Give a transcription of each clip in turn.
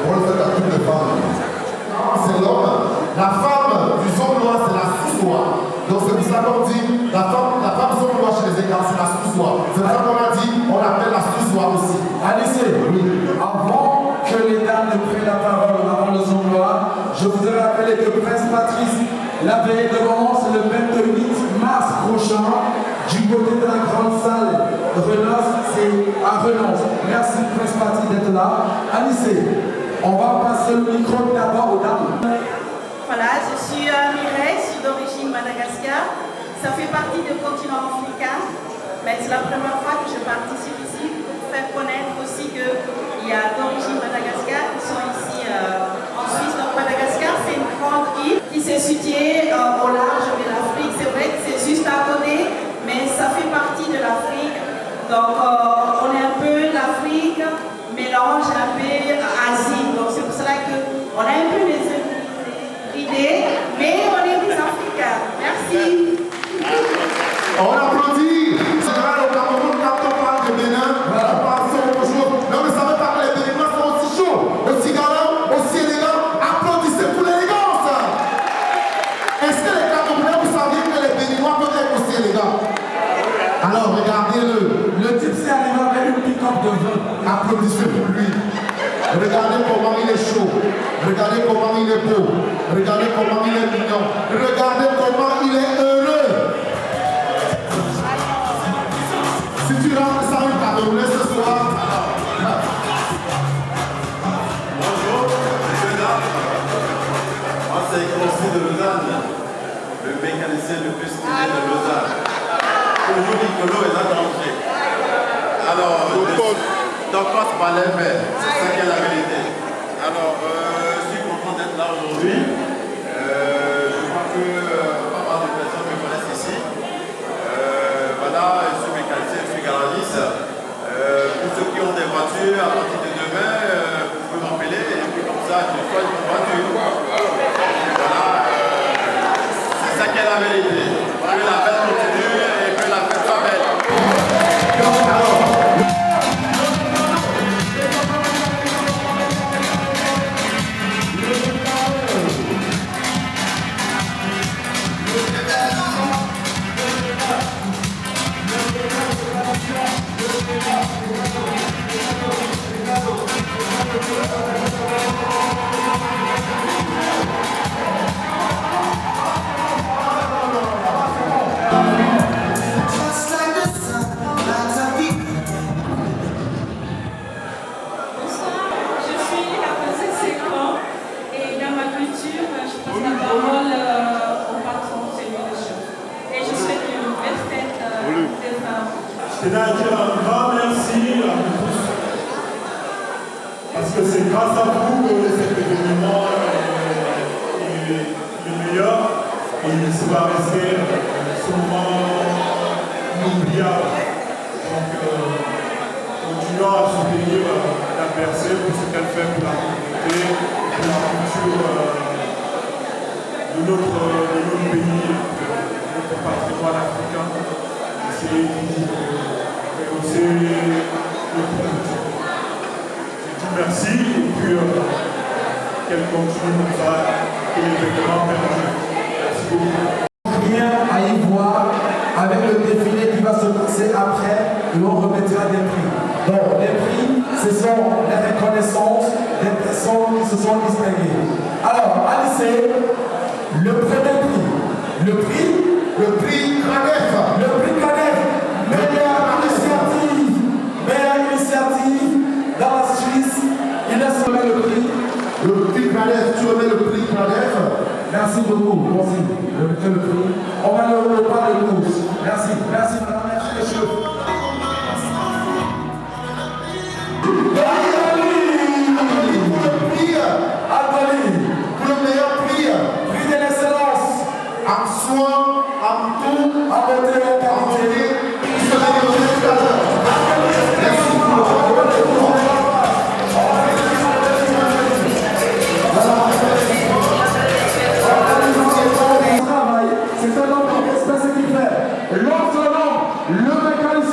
pour le fait à toutes les femmes. C'est l'homme. La femme du Zonglois, c'est la sous-loi. Donc c'est pour ça qu'on dit la femme Zonglois chez les Égards, c'est la sous-loi. C'est pour ça qu'on a dit, on l'appelle la sous-loi aussi. Alice, oui. Avant que les dames ne prennent la parole avant le Zonglois, je voudrais rappeler que Prince Patrice, la veille de moment, c'est le 28 mars prochain, du côté de la grande salle Renonce, c'est à Renonce. Merci Prince Patrice d'être là. Alice, on va passer le micro d'abord aux dames. Voilà, je suis Mireille, je suis d'origine Madagascar. Ça fait partie du continent africain, mais c'est la première fois que je participe ici pour faire connaître aussi qu'il y a d'origine Madagascar qui sont ici en Suisse. Donc Madagascar, c'est une grande île qui s'est située au large de l'Afrique. C'est vrai que c'est juste à côté, mais ça fait partie de l'Afrique. Donc on est un peu l'Afrique, mélange un peu Asie. Donc c'est pour cela qu'on a un peu les idées, mais on est des Africains. Merci. On applaudit. C'est vrai, au Cameroun, quand on parle de Bénin, on parle sur autre chose. Non, mais ça veut pas que les Béninois sont aussi chauds, aussi galants, aussi élégants. Applaudissez pour l'élégance. Est-ce que les Camerounais, vous saviez que les Béninois peuvent être aussi élégants? Alors, regardez-le. Le type s'est arrivé avec une pick-up de vin. Applaudissez pour lui. Regardez comment il est chaud. Regardez comment il est beau. Regardez comment il est mignon. Regardez comment il est heureux. Si tu rentres sans une Camerounais ce soir. Bonjour, monsieur dames. Moi, c'est Grossi de Lausanne, le mécanicien le plus stylé de Lausanne. Toujours Nicolo est en danger. Alors, donc passe par les mains, c'est ça qui est la vérité. Alors, je suis content d'être là aujourd'hui. Je crois que pas mal de personnes me connaissent ici. Voilà, je suis mécanicien, je suis garagiste. Pour ceux qui ont des voitures, à partir de demain, vous pouvez m'appeler et puis comme ça, je choisis une voiture. Voilà, c'est ça qui est la vérité. Que la fête continue et que la fête soit belle. Je tenais à dire un grand merci à vous tous. Parce que c'est grâce à vous que cet événement est meilleur et il va rester ce moment inoubliable. Donc, continuons à soutenir la personne pour ce qu'elle fait pour la communauté, pour la culture de notre pays, de notre patrimoine africain. C'est aussi le produit. Je dis merci et puis qu'elle continue comme ça, que l'événement permet. Merci beaucoup. Rien à y voir avec le défilé qui va se passer après et on remettra des prix. Donc les prix, ce sont les reconnaissances des personnes qui se sont distinguées. Alors, Alice, le premier prix. Le prix Cradef. Le prix Cradef. Meilleure initiative dans la Suisse. Il a soumis le prix. Le prix Cradef, tu remets le prix Cradef. Merci beaucoup. Merci. Le prix. On va le repas de tous. Merci. Merci, madame. Merci, monsieur. Pour le meilleur prix, Prix de l'excellence. en soins, en tout, À côté de en quartier. télé, qui sera donné tout à l'heure. Merci pour le C'est un homme qui respecte ce qu'il fait. L'autre homme, le mécanicien.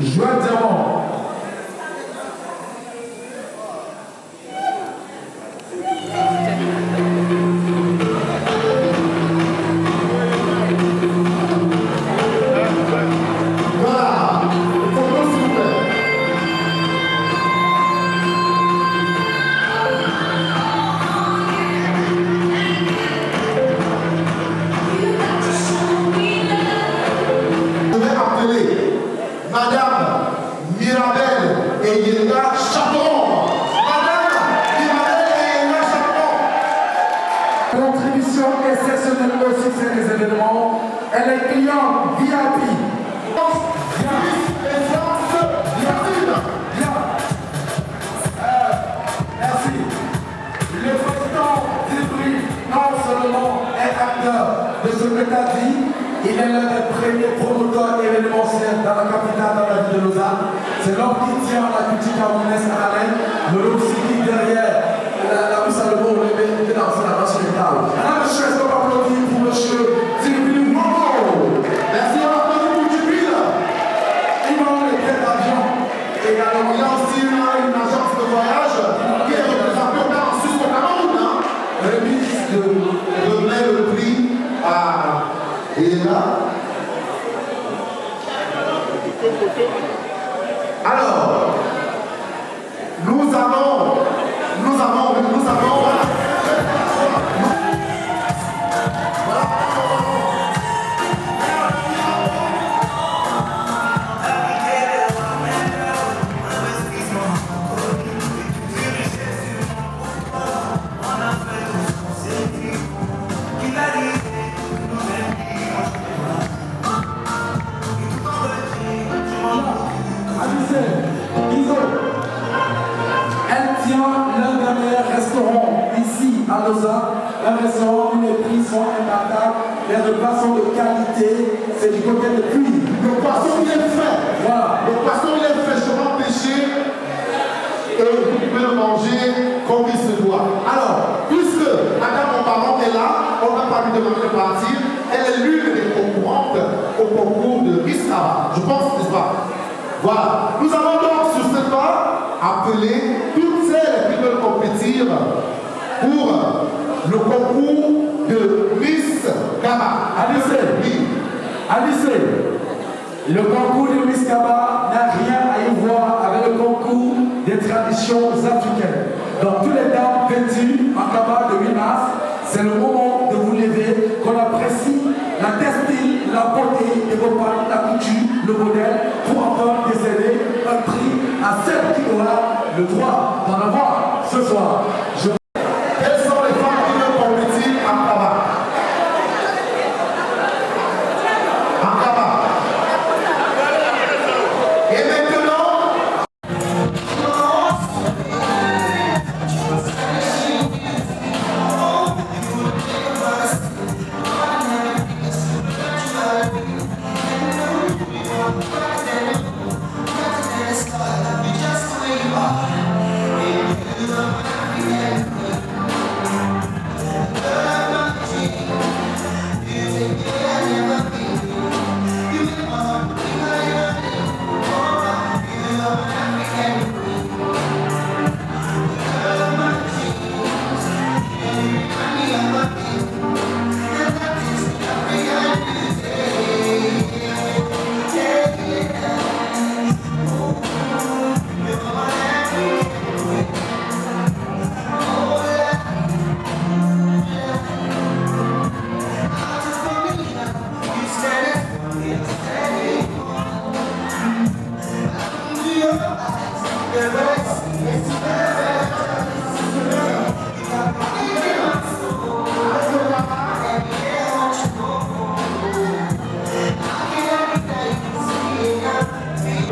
Joël Diamant. Elle est cliente VIP. Merci. Le président Dibri, non seulement est acteur de ce que tu as dit, il est l'un des premiers promoteurs événementiels dans la capitale, dans la ville de Lausanne. C'est l'homme qui tient la culture camerounaise à haleine, mais aussi qui derrière la mise à l'eau, le dans la marche métal. Alors, je vais applaudir pour monsieur Dibri. Merci, on applaudit pour Djibril. Il va le tête d'avion. Et alors, il y a aussi une agence de voyage qui est représentée au Suisse au Cameroun. Remise de remet le prix à Elena. Alors, nous avons, voilà. À Lausanne, un restaurant où les prix sont imbattables, les repas sont de qualité, c'est du côté de Puy. Le poisson il est fait. Voilà. Le poisson il est fraîchement pêché et vous pouvez le manger comme il se doit. Alors, puisque madame mon parent est là, on ne va pas lui demander de partir. Elle est l'une des concurrentes au concours de Miss Cava. Je pense, n'est-ce pas? Voilà. Nous allons donc sur ce pas appeler toutes celles qui veulent compétir pour le concours de Miss Cava. Alice, le concours de Miss Cava n'a rien à y voir avec le concours des traditions africaines. Donc tous les dames vêtues en Cava de 8 mars, c'est le moment de vous lever, qu'on apprécie la textile, la beauté de vos parents, la couture, le modèle, pour encore décerner un prix à celle qui aura le droit d'en avoir ce soir. Quelles sont les femmes qui veulent compétir en Cava? En Cava. Et maintenant,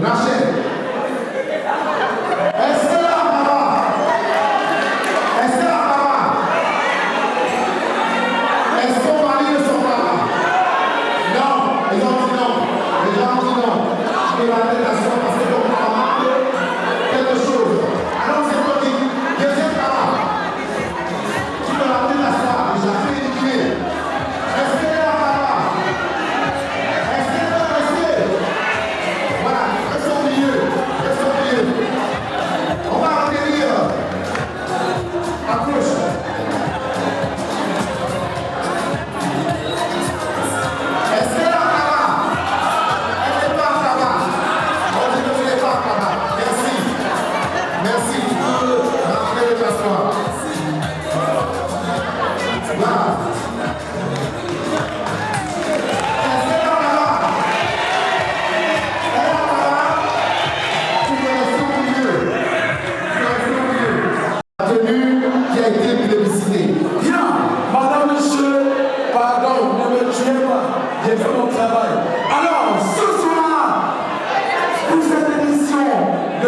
Rachel, est-ce que la Cava? Est-ce que la Cava? Est-ce qu'on marie ne sont pas là? Non, ils ont dit non. Les gens ont dit non. Je peux la tête à ça parce que on remarque quelque chose.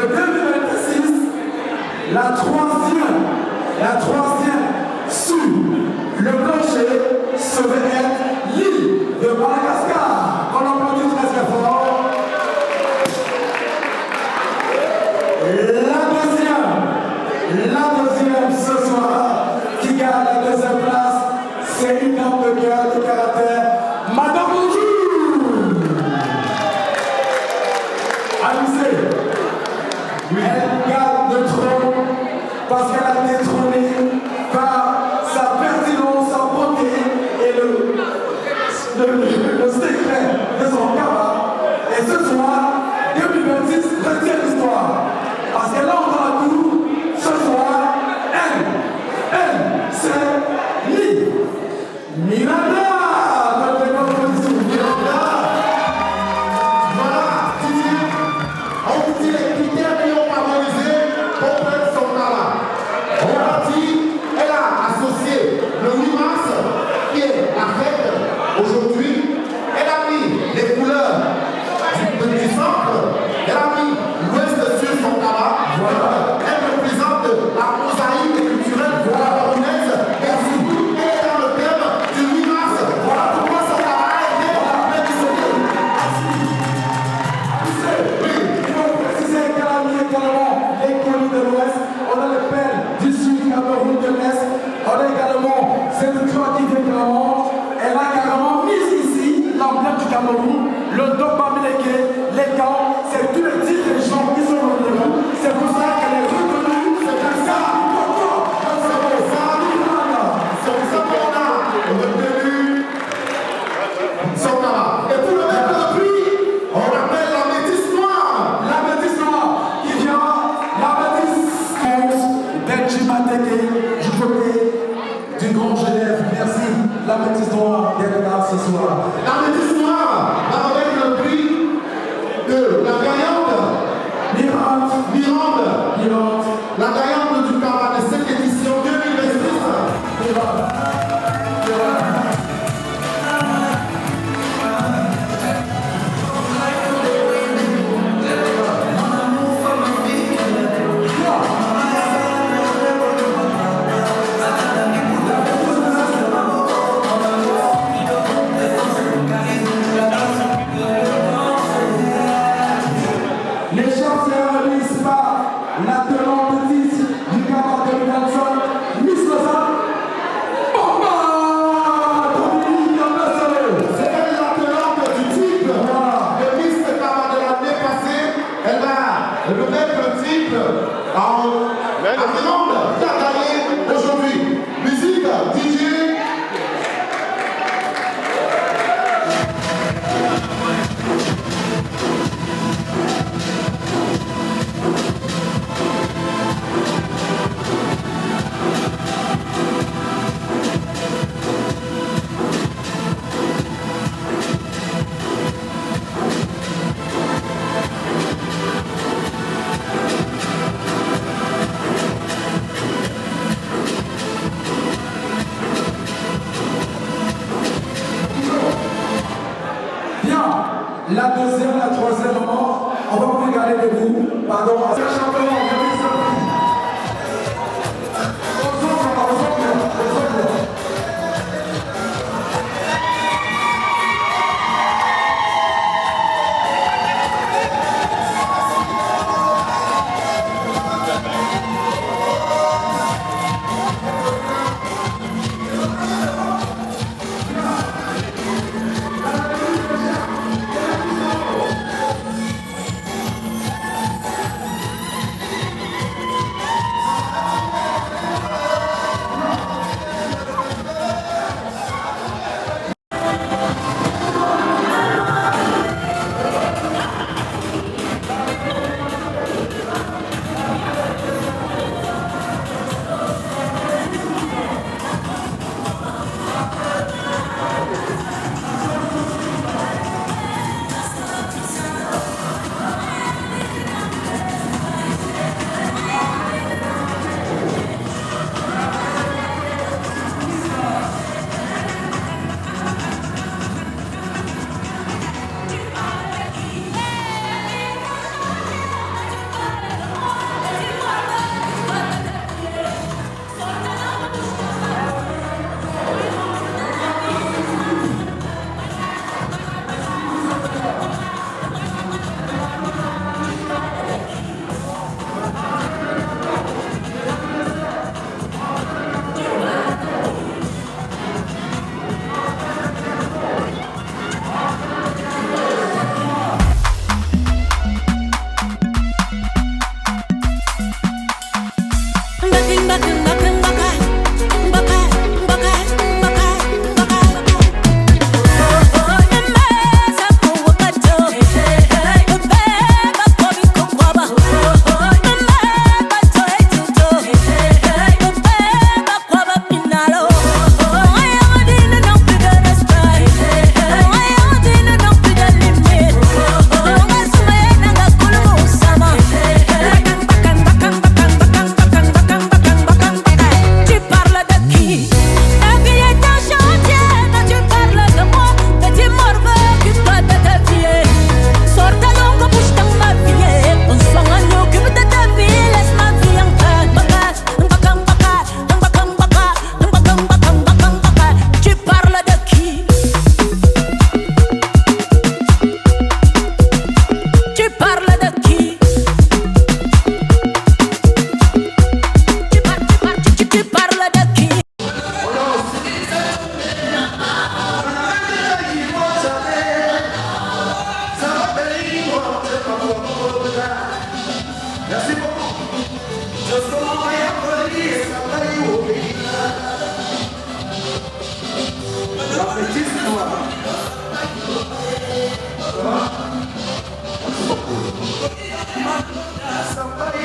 de 2026, la troisième sur le plancher serait être l'île de Madagascar. On applaudit très très fort. La deuxième ce soir, qui garde la deuxième place, c'est une dame de cœur, de caractère, Madame Bonjour. Alizé, elle garde le trône parce qu'elle a détrôné par sa pertinence, sa beauté et le secret de son cabas. Et ce soir, 2026 retient l'histoire. Parce que là, on va à tout, ce soir, elle, c'est Miranda. Voilà, Didier, on vous dit les critères qui ont favorisé pour prendre son talent. On a dit, elle a associé le 8 mars, qui est la fête aujourd'hui. Elle a mis les couleurs du centre, elle a mis l'ouest sur son tabac. Voilà. Elle représente la mosaïque culturelle de la Polonaise et surtout elle est dans le thème du 8 mars. Voilà pourquoi son tabac a été prédisposé. Oui, il faut préciser qu'elle a mis également les colis de l'Ouest, on a les pelles du Sud, Cameroun de l'Est, on a également cette toile qui vient également, elle a carrément mis ici l'emblème du Cameroun, le Dopamileke, les gants, c'est tous les 10 régions qui sont au niveau, c'est pour ça qu'elle est reconnue, c'est comme ça, C'est pour ça qu'on a retenu son tabac. Et pour le mettre le prix, on appelle la métisse noire. la métisse noire qui vient, la métisse Benjamin Teke du côté du Grand Genève. Merci, la métisse noire d'être là ce soir. La métisse noire va remettre le prix de la gagnante Mirande, la gagnante du tabac de cette édition 2026. Les champions relisent par la tenante de titre du Cabas 2025, Miss Lausanne, Bomba Dominique Ambassadeur. C'est elle la tenante du titre de Miss Tabac de l'année passée. Elle va remettre le titre à Mirande qui a gagné aujourd'hui. Musique, DJ. Bien, la deuxième, la troisième moment, on va vous regarder de vous, pardon, à ce champion. Merci beaucoup. Just go away, la petite noire. Somebody